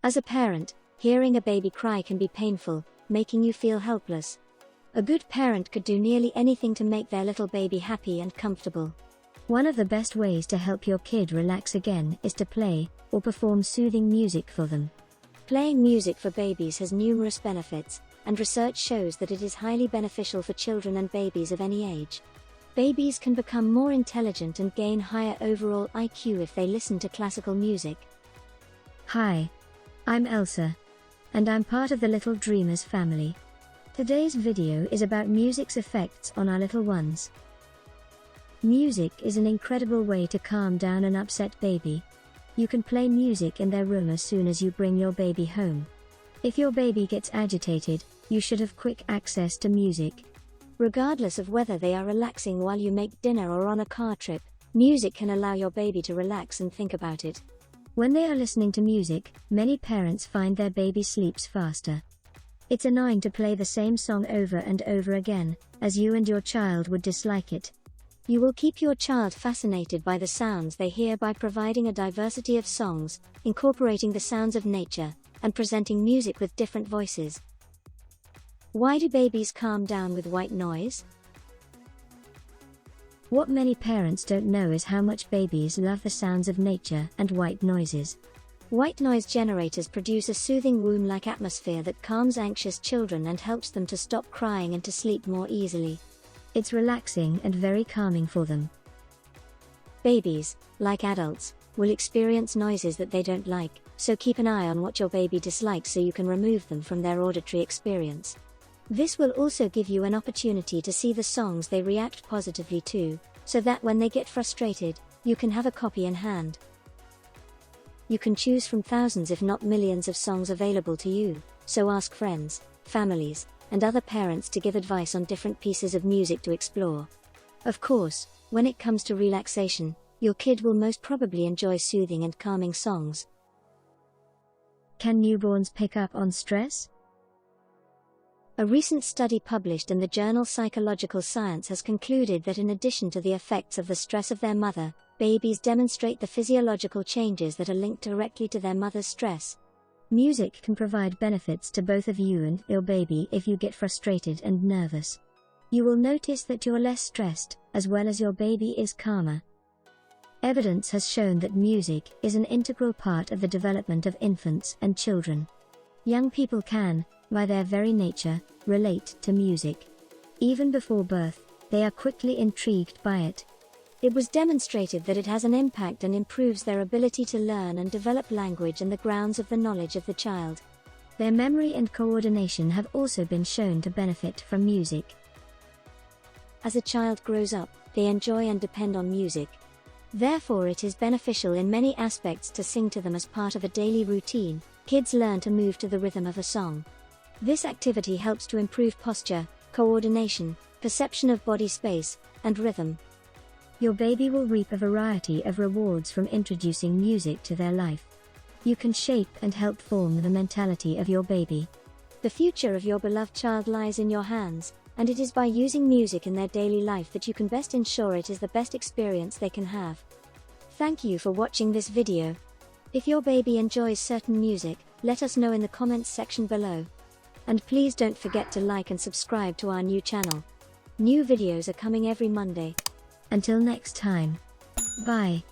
As a parent, hearing a baby cry can be painful, making you feel helpless. A good parent could do nearly anything to make their little baby happy and comfortable. One of the best ways to help your kid relax again is to play or perform soothing music for them. Playing music for babies has numerous benefits, and research shows that it is highly beneficial for children and babies of any age. Babies can become more intelligent and gain higher overall IQ if they listen to classical music. Hi, I'm Elsa, and I'm part of the Little Dreamerz family. Today's video is about music's effects on our little ones. Music is an incredible way to calm down an upset baby. You can play music in their room as soon as you bring your baby home. If your baby gets agitated, you should have quick access to music. Regardless of whether they are relaxing while you make dinner or on a car trip, music can allow your baby to relax and think about it. When they are listening to music, many parents find their baby sleeps faster. It's annoying to play the same song over and over again, as you and your child would dislike it. You will keep your child fascinated by the sounds they hear by providing a diversity of songs, incorporating the sounds of nature, and presenting music with different voices. Why do babies calm down with white noise? What many parents don't know is how much babies love the sounds of nature and white noises. White noise generators produce a soothing womb-like atmosphere that calms anxious children and helps them to stop crying and to sleep more easily. It's relaxing and very calming for them. Babies, like adults, will experience noises that they don't like, so keep an eye on what your baby dislikes so you can remove them from their auditory experience. This will also give you an opportunity to see the songs they react positively to, so that when they get frustrated, you can have a copy in hand. You can choose from thousands if not millions of songs available to you, so ask friends, families, and other parents to give advice on different pieces of music to explore. Of course, when it comes to relaxation, your kid will most probably enjoy soothing and calming songs. Can newborns pick up on stress? A recent study published in the journal Psychological Science has concluded that in addition to the effects of the stress of their mother, babies demonstrate the physiological changes that are linked directly to their mother's stress. Music can provide benefits to both of you and your baby if you get frustrated and nervous. You will notice that you're less stressed, as well as your baby is calmer. Evidence has shown that music is an integral part of the development of infants and children. Young people can, by their very nature, relate to music. Even before birth, they are quickly intrigued by it. It was demonstrated that it has an impact and improves their ability to learn and develop language and the grounds of the knowledge of the child. Their memory and coordination have also been shown to benefit from music. As a child grows up, they enjoy and depend on music. Therefore, it is beneficial in many aspects to sing to them as part of a daily routine. Kids learn to move to the rhythm of a song. This activity helps to improve posture, coordination, perception of body space, and rhythm. Your baby will reap a variety of rewards from introducing music to their life. You can shape and help form the mentality of your baby. The future of your beloved child lies in your hands, and it is by using music in their daily life that you can best ensure it is the best experience they can have. Thank you for watching this video. If your baby enjoys certain music, let us know in the comments section below. And please don't forget to like and subscribe to our new channel. New videos are coming every Monday. Until next time. Bye.